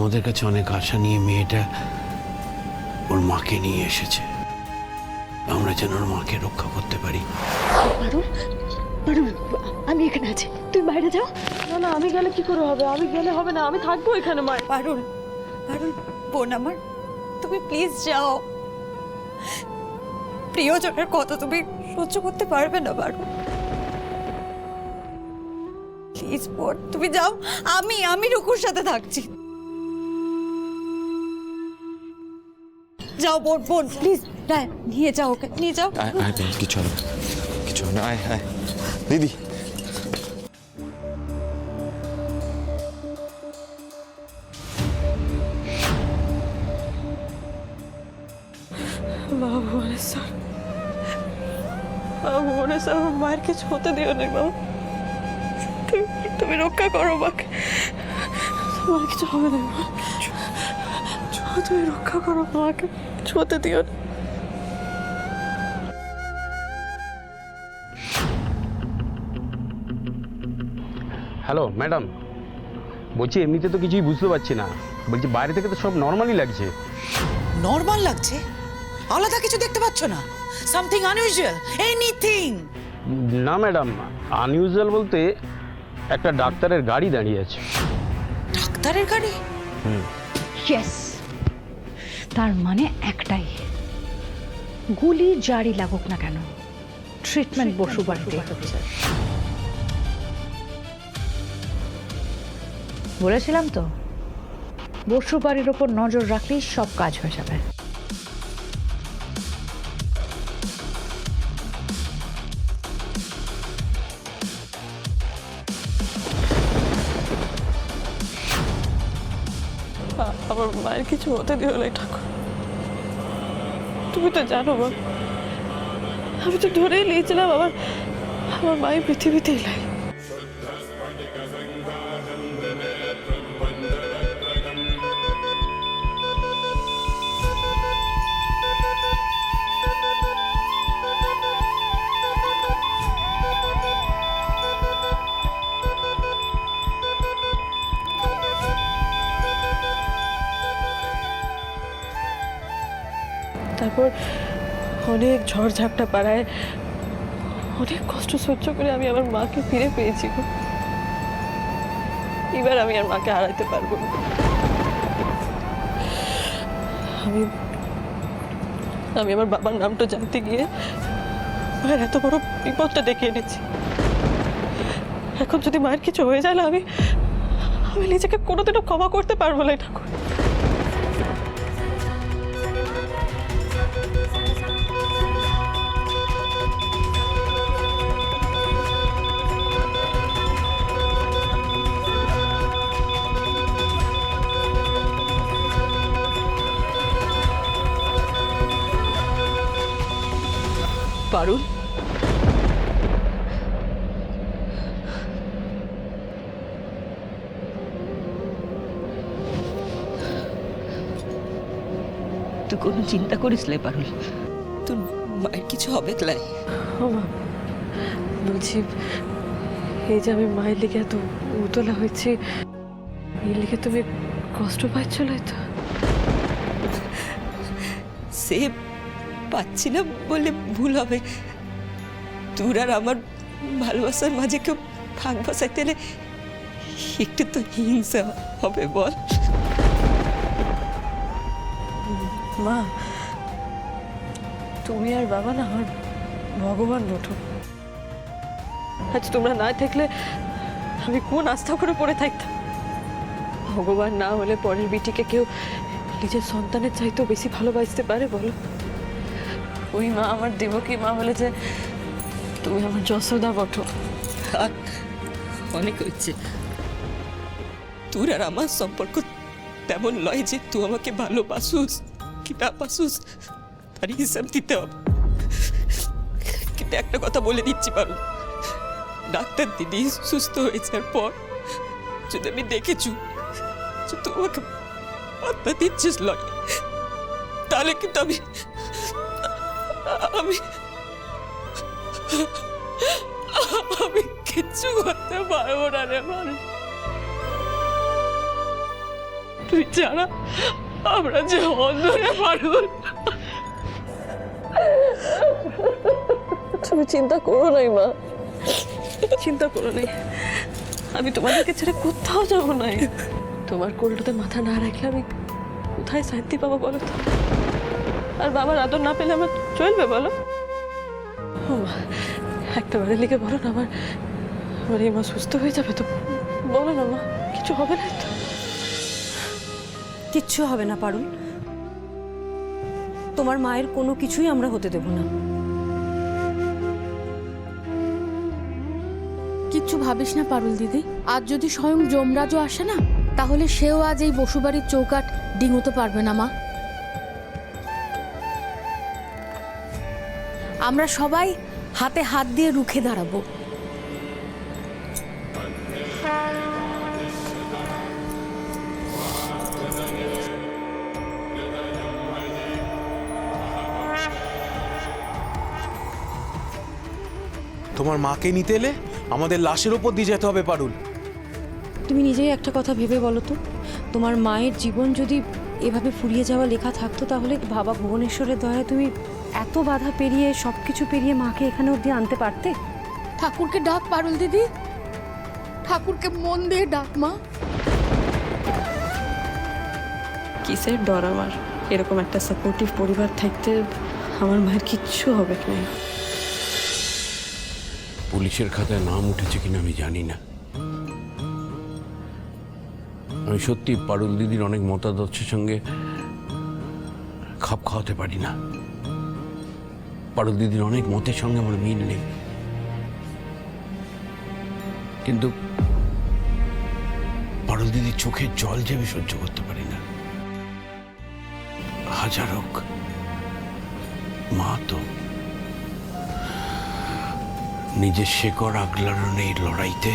আমাদের কাছে অনেক আশা নিয়ে মেয়েটা ওর মাকে নিয়ে এসেছে। আমরা যেন ওর মাকে রক্ষা করতে পারি। পারুল, পারুল, আমি এখানে আছি, তুই বাইরে যাও। না না, আমি গেলে কি করে হবে? আমি গেলে হবে না, আমি থাকবো এখানে। মায়ের পারুল, পারুল বোন আমার, তুমি প্লিজ যাও। প্রিয়জনের কথা তুমি সহ্য করতে পারবে না পারুল, প্লিজ বোন তুমি যাও। আমি রুকুর সাথে থাকছি। যাও বোন, বোন প্লিজ, নিয়ে যাও ওকে, নিয়ে যাও। কিছু হবে না, কিছু হবে না। আয় আয় দিদি। বাবা ভুবনেশ্বর, বাবা ভুবনেশ্বর, আমার মায়ের কিছু হতে দিও না বাবা। তুমি রক্ষা করো মাকে, তোমার কিছু হবে না মা। তুমি রক্ষা করো মাকে, কিছু হতে দিও না। হ্যালো ম্যাডাম, বলছি এমনিতে তো কিছুই বুঝতে পারছি না, বলছি বাইরে থেকে তো সব নর্মালই লাগছে। নর্মাল লাগছে? আলাদা কিছু দেখতে পাচ্ছ না? Something unusual, anything? না ম্যাডাম, আনইউজুয়াল বলতে একটা ডাক্তারের গাড়ি দাঁড়িয়ে আছে। ডাক্তারের গাড়ি? ইয়েস, তার মানে একটাই, গুলি জারি লাগুক না কেন, ট্রিটমেন্ট বসু বাড়িতে হচ্ছে। বলেছিলাম তো, বসু বাড়ির ওপর নজর রাখলেই সব কাজ হয়ে যাবে। আমার মায়ের কিছু হতে দিও না ঠাকুর। তুমি তো জানো মা, আমি তো ধরেই নিয়েছিলাম আমার মায়ের পৃথিবীতেই নাই। তারপর অনেক ঝড়ঝাপটা পাড়ায় অনেক কষ্ট সহ্য করে আমি আমার মাকে ফিরে পেয়েছি গো। এবার আমি আর মাকে হারাইতে পারবো না। আমি আমার বাবার নামটা জানতে গিয়ে মায়ের এত বড় বিপদটা ডেকে এনেছি। এখন যদি মায়ের কিছু হয়ে যায় না, আমি নিজেকে কোনোদিনও ক্ষমা করতে পারবো না ঠাকুর। পারুল, তুই কোনো চিন্তা করিস লে পারুল, তোর মায়ের কিছু হবে ক্লাই? ও মা, বলছি এই যে আমি মায়ের লিগে এত উতলা হয়েছি, এই লিগে তুমি কষ্ট পাচ্ছ না তো? সে পাচ্ছি না বলে ভুল হবে। তোর আর আমার ভালোবাসার মাঝে কেউ ভাগ বসাইতে এলে একটু তো হিংসা হবে বল। মা, তুমি আর বাবা না আমার ভগবান বটো। আজ তোমরা না থাকলে আমি কোন আস্থা করে পড়ে থাকতাম। ভগবান না হলে পরের বিটিকে কেউ নিজের সন্তানের চাইতেও বেশি ভালোবাসতে পারে বলো? ওই মা আমার দেবকী মা বলে যে তুমি আমার যশোদা বটো। অনেক হচ্ছে, তোর আর আমার সম্পর্ক তেমন লয় যে তুই আমাকে ভালোবাসুস কি না বাসুস তার হিসাব দিতে হবে। কিন্তু একটা কথা বলে দিচ্ছি পারু, ডাক্তার দিদি সুস্থ হয়ে যাওয়ার পর যদি আমি দেখেছু যে তুই আমাকে পাত্তা দিচ্ছিস লয়, তাহলে কিন্তু আমি কিচ্ছু করতে পারবো না রে মানুষ। তুই ছাড়া আমরা যে অন্ধরে পারুল। তুমি চিন্তা করো নাই মা, চিন্তা করো নাই, আমি তোমাদেরকে ছেড়ে কোথাও যাব না। তোমার কোলটাতে মাথা না রাখলে আমি কোথায় শান্তি পাবো বলো তো? আর বাবার আদর না পেলে আমার চলবে বলো? ও মা, একটা বারে লিখে বলো না, আমার এই মা সুস্থ হয়ে যাবে তো? বলো না মা, কিছু হবে না তো? কিচ্ছু হবে না পারুল, তোমার মায়ের কোনো কিছুই আমরা হতে দেব না। কিচ্ছু ভাবিস না পারুল দিদি, আজ যদি স্বয়ং যমরাজও আসে না, তাহলে সেও আজ এই বসুবাড়ির চৌকাঠ ডিঙোতে পারবে না মা। আমরা সবাই হাতে হাত দিয়ে রুখে দাঁড়াবো। তোমার মাকে নিতে এলে আমাদের লাশের ওপর দিয়ে যেতে হবে পারুল। তুমি নিজেই একটা কথা ভেবে বলো তো, তোমার মায়ের জীবন যদি এভাবে ফুরিয়ে যাওয়া লেখা থাকতো, তাহলে বাবা ভুবনেশ্বরের দয়ায় তুমি এত বাধা পেরিয়ে সব কিছু পেরিয়ে মাকে এখানে অবধি আনতে পারতে? ঠাকুরকে ডাক পারুল দিদি, ঠাকুরকে মন দিয়ে ডাক মা। কিসের ডর আমার? এরকম একটা সাপোর্টিভ পরিবার থাকতে আমার মায়ের কিচ্ছু হবে না। পুলিশের খাতায় নাম উঠেছে কিনা আমি জানি না। আমি সত্যি পারুল দিদির অনেক মতাদর্শের সঙ্গে খাপ খাওয়াতে পারি না। পারুল দিদির অনেক মতের সঙ্গে আমার মিল নেই, কিন্তু পারুল দিদির চোখের জল যে আমি সহ্য করতে পারি না। হাজার হোক মা তো নিজের শেকড় আগলানোর এই লড়াইতে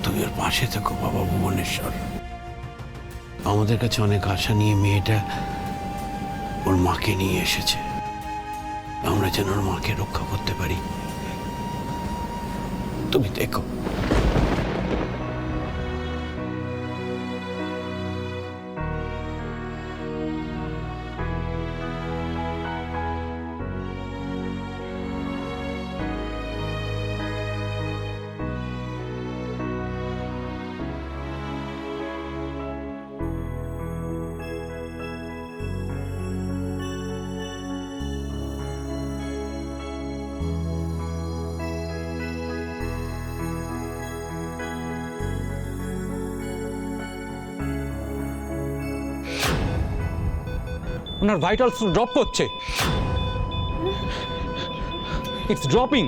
তুমি ওর পাশে থাকো বাবা ভুবনেশ্বর। আমাদের কাছে অনেক আশা নিয়ে মেয়েটা ওর মাকে নিয়ে এসেছে, আমরা যেন ওর মাকে রক্ষা করতে পারি। তুমি দেখো ওনার ভাইটালস ড্রপ করছে, ইটস ড্রপিং।